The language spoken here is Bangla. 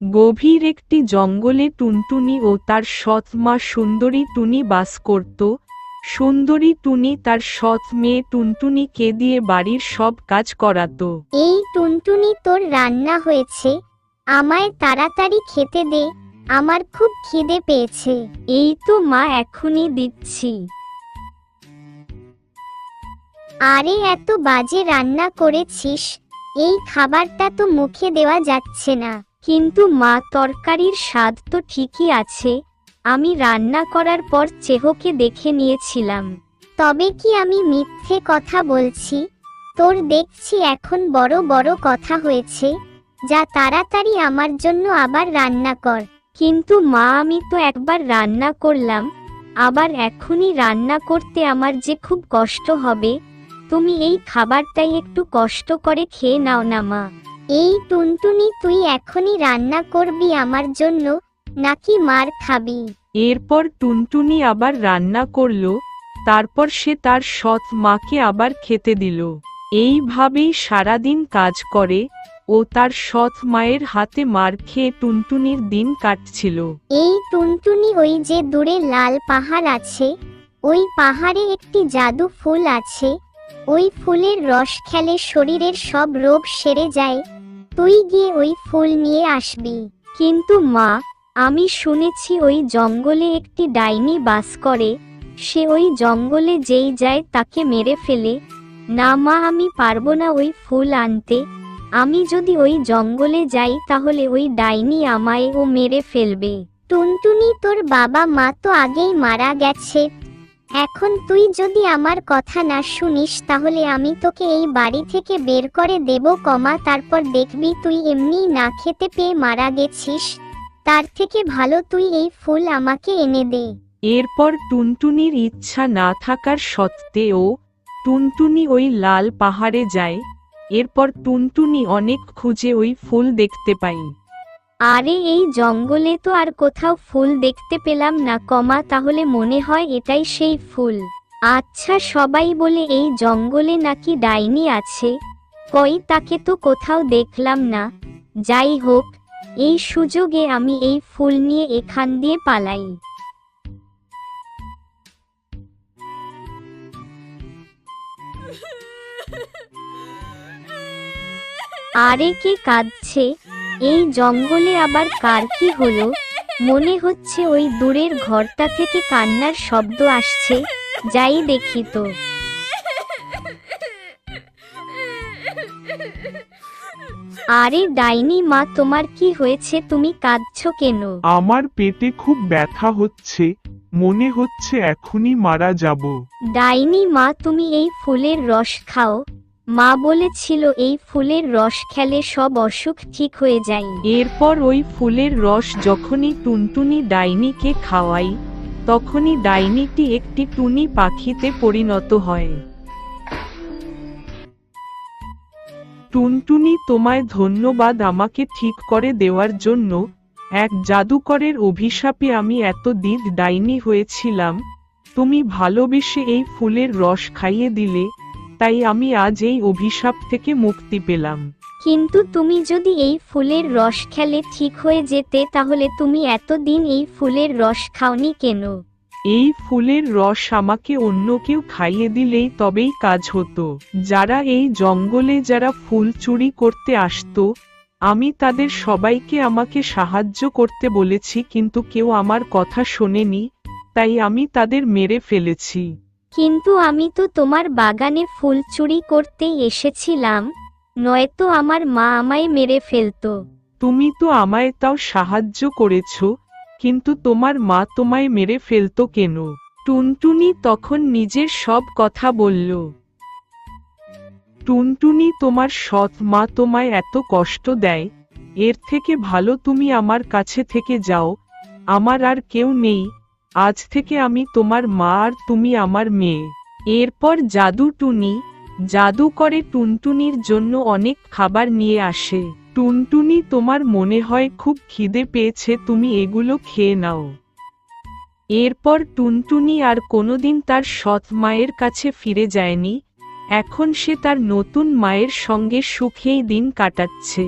গভীর একটি জঙ্গলে টুনটুনি ও তার সৎ মা সুন্দরী টুনি বাস করত। সুন্দরী টুনি তার সৎ মেয়ে টুনটুনিকে দিয়ে বাড়ির সব কাজ করাতো। এই টুনটুনি, তোর রান্না হয়েছে, আমায় তাড়াতাড়ি খেতে দে, আমার খুব খিদে পেয়েছে। এই তো মা, এখনই দিচ্ছি। আরে এত বাজে রান্না করেছিস, এই খাবারটা তো মুখে দেওয়া যাচ্ছে না। কিন্তু মা, তরকারির স্বাদ তো ঠিকই আছে, আমি রান্না করার পর চেহকে দেখে নিয়েছিলাম। তবে কি আমি মিথ্যে কথা বলছি? তোর দেখছি এখন বড় বড় কথা হয়েছে, যা তাড়াতাড়ি আমার জন্য আবার রান্না কর। কিন্তু মা, আমি তো একবার রান্না করলাম, আবার এখনই রান্না করতে আমার যে খুব কষ্ট হবে। তুমি এই খাবারটাই একটু কষ্ট করে খেয়ে নাও না মা। এই টুনটুনি, তুই এখনই রান্না করবি আমার জন্য, নাকি মার খাবি? এরপর টুনটুনি আবার রান্না করল, তারপর সে তার সৎ মাকে আবার খেতে দিল। এইভাবেই সারাদিন কাজ করে ও তার সৎ মায়ের হাতে মার খেয়ে টুনটুনির দিন কাটছিল। এই টুনটুনি, ওই যে দূরে লাল পাহাড় আছে, ওই পাহাড়ে একটি জাদু ফুল আছে, ওই ফুলের রস খেলে শরীরের সব রোগ সেরে যায়, তুই গিয়ে ওই ফুল নিয়ে আসবি। কিন্তু মা, আমি শুনেছি ওই জঙ্গলে একটি ডাইনি বাস করে, সে ওই জঙ্গলে যেই যায় তাকে মেরে ফেলে। না মা, আমি পারবো না ওই ফুল আনতে। আমি যদি ওই জঙ্গলে যাই তাহলে ওই ডাইনি আমায় ও মেরে ফেলবে। টুনটুনি, তোর বাবা মা তো আগেই মারা গেছে, এখন তুই যদি আমার কথা না শুনিস তাহলে আমি তোকে এই বাড়ি থেকে বের করে দেব। তারপর দেখবি তুই এমনি না খেতে পেয়ে মারা গেছিস, তার থেকে ভালো তুই এই ফুল আমাকে এনে দে। এরপর টুনটুনির ইচ্ছা না থাকার সত্ত্বেও টুনটুনি ওই লাল পাহাড়ে যায়। এরপর টুনটুনি অনেক খুঁজে ওই ফুল দেখতে পায়। আরে এই জঙ্গলে তো আর কোথাও ফুল দেখতে পেলাম না, তাহলে মনে হয় এটাই সেই ফুল। আচ্ছা, সবাই বলে এই জঙ্গলে নাকি ডাইনি আছে, কই তাকে তো কোথাও দেখলাম না। যাই হোক, এই সুযোগে আমি এই ফুল নিয়ে এখান দিয়ে পালাই। আরে কে কাঁদছে? এই জঙ্গলে আবার কার কি হলো? মনে হচ্ছে ওই দূরের ঘরটা থেকে কান্নার শব্দ আসছে, যাই দেখি তো। আরে ডাইনি মা, তোমার কি হয়েছে? তুমি কাঁদছো কেন? আমার পেটে খুব ব্যথা হচ্ছে, মনে হচ্ছে এখনই মারা যাব। ডাইনি মা, তুমি এই ফুলের রস খাও, মা বলেছিল এই ফুলের রস খেলে সব অসুখ ঠিক হয়ে যায়। এরপর ওই ফুলের রস যখনই টুনটুনি ডাইনিকে খাওয়াই, তখনই ডাইনিটি একটি টুনি পাখিতে পরিণত হয়। টুনটুনি, তোমায় ধন্যবাদ আমাকে ঠিক করে দেওয়ার জন্য। এক জাদুকরের অভিশাপে আমি এতদিন ডাইনি হয়েছিলাম, তুমি ভালোবেসে এই ফুলের রস খাইয়ে দিলে, তাই আমি আজ এই অভিশাপ থেকে মুক্তি পেলাম। কিন্তু তুমি যদি এই ফুলের রস খেলে ঠিক হয়ে যেতে, তাহলে তুমি এতদিন এই ফুলের রস খাওনি কেন? এই ফুলের রস আমাকে অন্য কেউ খাইয়ে দিলেই তবেই কাজ হতো। যারা এই জঙ্গলে যারা ফুল চুরি করতে আসতো, আমি তাদের সবাইকে আমাকে সাহায্য করতে বলেছি, কিন্তু কেউ আমার কথা শোনেনি, তাই আমি তাদের মেরে ফেলেছি। কিন্তু আমি তো তোমার বাগানে ফুল চুরি করতেই এসেছিলাম, নয়তো আমার মা আমায় মেরে ফেলতো। তুমি তো আমায় তাও সাহায্য করেছো, কিন্তু তোমার মা তোমায় মেরে ফেলতো কেন? টুনটুনি তখন নিজের সব কথা বলল। টুনটুনি, তোমার সৎ মা তোমায় এত কষ্ট দেয়, এর থেকে ভালো তুমি আমার কাছে থেকে যাও, আমার আর কেউ নেই, আজ থেকে আমি তোমার মা আর তুমি আমার মেয়ে। এরপর টুনি জাদু করে টুনটুনির জন্য অনেক খাবার নিয়ে আসে। টুনটুনি, তোমার মনে হয় খুব খিদে পেয়েছে, তুমি এগুলো খেয়ে নাও। এরপর টুনটুনি আর কোনোদিন তার সৎ মায়ের কাছে ফিরে যায়নি, এখন সে তার নতুন মায়ের সঙ্গে সুখেই দিন কাটাচ্ছে।